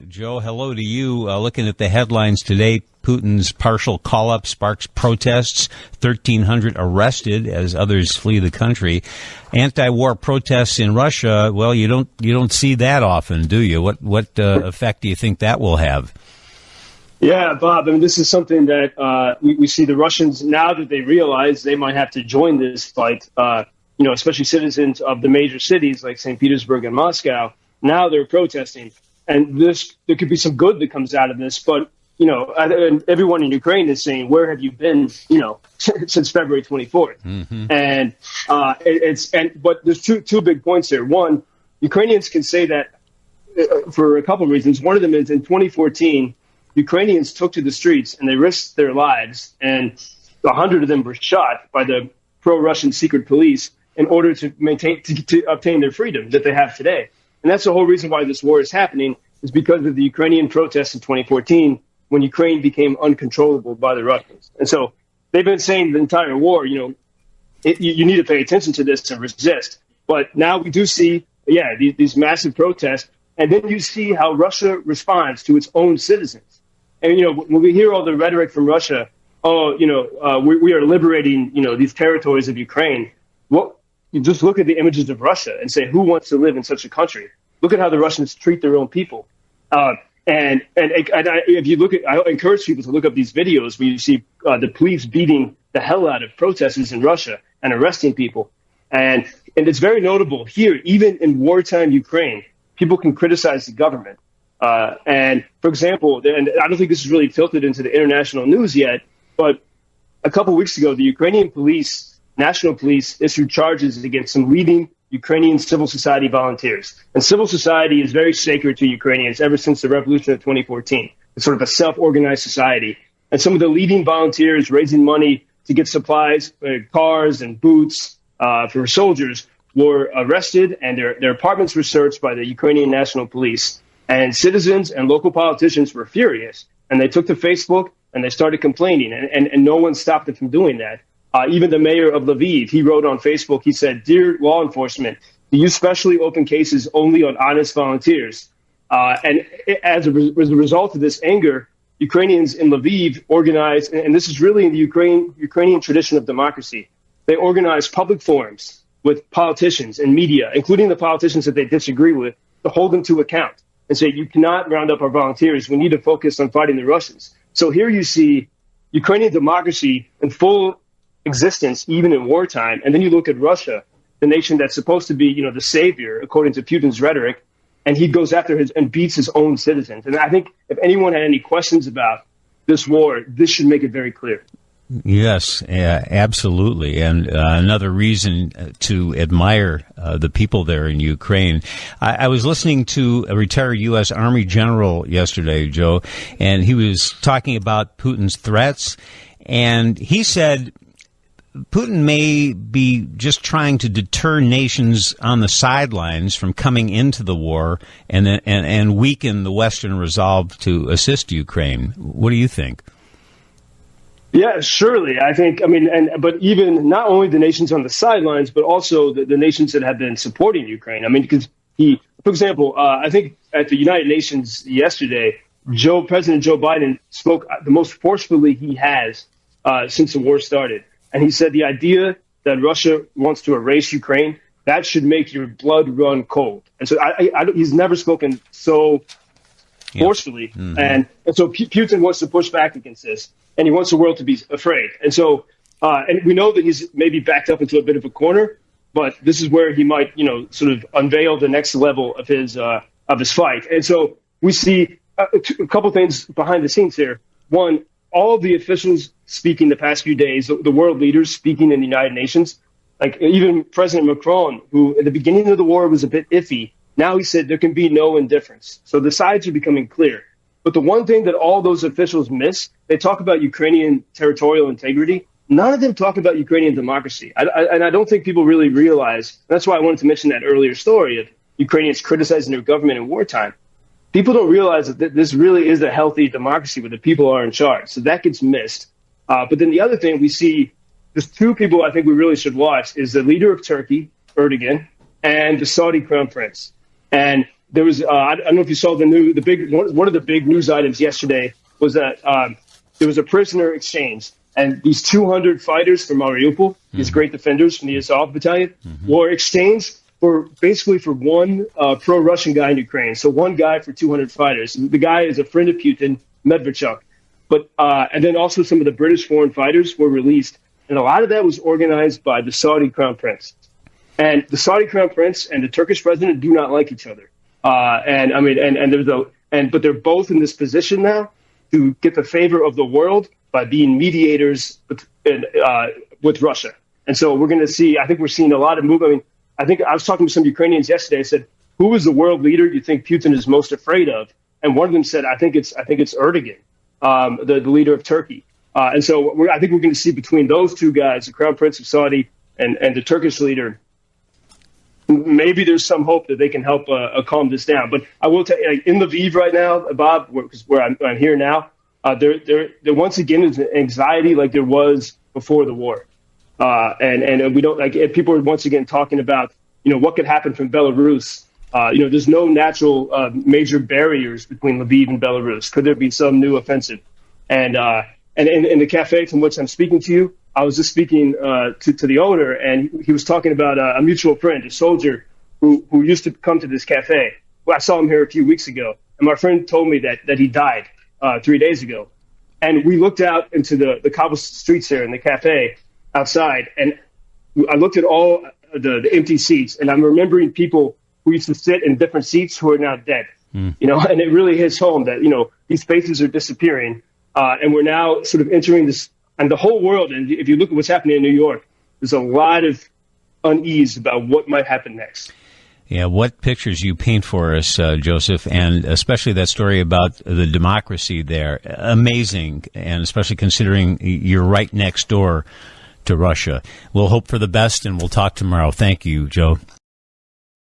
Joe, hello to you. Looking at the headlines today, Putin's partial call-up sparks protests, 1,300 arrested as others flee the country. Anti-war protests in Russia, well, you don't see that often, do you? What effect do you think that will have? Yeah, Bob, I mean, this is something that we see the Russians, now that they realize they might have to join this fight, especially citizens of the major cities like St. Petersburg and Moscow, now they're protesting. And there could be some good that comes out of this, but, and everyone in Ukraine is saying, where have you been, since February 24th? Mm-hmm. But there's two big points here. One, Ukrainians can say that for a couple of reasons. One of them is in 2014, Ukrainians took to the streets and they risked their lives, and 100 of them were shot by the pro-Russian secret police in order to obtain their freedom that they have today. And that's the whole reason why this war is happening, is because of the Ukrainian protests in 2014 when Ukraine became uncontrollable by the Russians. And so they've been saying the entire war, you need to pay attention to this and resist. But now we do see, these massive protests, and then you see how Russia responds to its own citizens. And, when we hear all the rhetoric from Russia, we are liberating, these territories of Ukraine. Well, you just look at the images of Russia and say, who wants to live in such a country? Look at how the Russians treat their own people. If you look at, I encourage people to look up these videos where you see the police beating the hell out of protesters in Russia and arresting people. And it's very notable here, even in wartime Ukraine, people can criticize the government. And for example, and I don't think this is really tilted into the international news yet, but a couple weeks ago, the Ukrainian police, national police, issued charges against some leading Ukrainian civil society volunteers. And civil society is very sacred to Ukrainians ever since the revolution of 2014. It's sort of a self-organized society. And some of the leading volunteers raising money to get supplies, cars and boots for soldiers were arrested, and their apartments were searched by the Ukrainian National Police. And citizens and local politicians were furious. And they took to Facebook and they started complaining, and no one stopped them from doing that. Even the mayor of Lviv, he wrote on Facebook, he said, "Dear law enforcement, do you specially open cases only on honest volunteers?" And as a result of this anger, Ukrainians in Lviv organized, and this is really in the Ukrainian tradition of democracy, they organized public forums with politicians and media, including the politicians that they disagree with, to hold them to account and say, you cannot round up our volunteers. We need to focus on fighting the Russians. So here you see Ukrainian democracy in full existence, even in wartime. And then you look at Russia, the nation that's supposed to be, the savior, according to Putin's rhetoric, and he goes after and beats his own citizens. And I think if anyone had any questions about this war, this should make it very clear. Yes, absolutely. And another reason to admire the people there in Ukraine. I was listening to a retired U.S. Army general yesterday, Joe, and he was talking about Putin's threats. And he said Putin may be just trying to deter nations on the sidelines from coming into the war and weaken the Western resolve to assist Ukraine. What do you think? Yeah, surely. But even not only the nations on the sidelines, but also the nations that have been supporting Ukraine. Because for example, I think at the United Nations yesterday, President Joe Biden spoke the most forcefully he has since the war started. And he said the idea that Russia wants to erase Ukraine, that should make your blood run cold. And so he's never spoken so forcefully. Mm-hmm. And so Putin wants to push back against this, and he wants the world to be afraid. And so, and we know that he's maybe backed up into a bit of a corner, but this is where he might, sort of unveil the next level of his fight. And so we see a couple things behind the scenes here. One, all of the officials speaking the past few days, the world leaders speaking in the United Nations, like even President Macron, who at the beginning of the war was a bit iffy, now he said there can be no indifference. So the sides are becoming clear. But the one thing that all those officials miss, they talk about Ukrainian territorial integrity. None of them talk about Ukrainian democracy. And I don't think people really realize, that's why I wanted to mention that earlier story of Ukrainians criticizing their government in wartime. People don't realize that this really is a healthy democracy where the people are in charge. So that gets missed. But then the other thing we see, there's two people I think we really should watch, is the leader of Turkey, Erdogan, and the Saudi crown prince. And there was I don't know if you saw one of the big news items yesterday was that there was a prisoner exchange, and these 200 fighters from Mariupol, these great defenders from the Azov battalion, were exchanged for one pro-Russian guy in Ukraine. So one guy for 200 fighters. The guy is a friend of Putin, Medvedchuk. But and then also some of the British foreign fighters were released, and a lot of that was organized by the Saudi crown prince. And the Saudi crown prince and the Turkish president do not like each other. But they're both in this position now to get the favor of the world by being mediators with Russia. And so we're going to see. I think we're seeing a lot of movement. I mean, I think I was talking to some Ukrainians yesterday. I said, "Who is the world leader you think Putin is most afraid of?" And one of them said, "I think it's Erdogan, the leader of Turkey." And so I think we're going to see between those two guys, the Crown Prince of Saudi and the Turkish leader, maybe there's some hope that they can help calm this down. But I will tell you, like, in Lviv right now, Bob, where I'm here now, there once again is anxiety like there was before the war. And we don't like people are once again talking about, what could happen from Belarus. There's no natural major barriers between Lviv and Belarus. Could there be some new offensive? And in the cafe from which I'm speaking to you, I was just speaking to the owner, and he was talking about a mutual friend, a soldier who used to come to this cafe. Well, I saw him here a few weeks ago, and my friend told me that he died 3 days ago. And we looked out into the cobble streets there in the cafe outside, and I looked at all the empty seats, and I'm remembering people who used to sit in different seats who are now dead. And it really hits home that, these faces are disappearing, and we're now sort of entering this, and the whole world, and if you look at what's happening in New York, there's a lot of unease about what might happen next. Yeah, what pictures you paint for us, Joseph, and especially that story about the democracy there. Amazing, and especially considering you're right next door to Russia. We'll hope for the best, and we'll talk tomorrow. Thank you, Joe.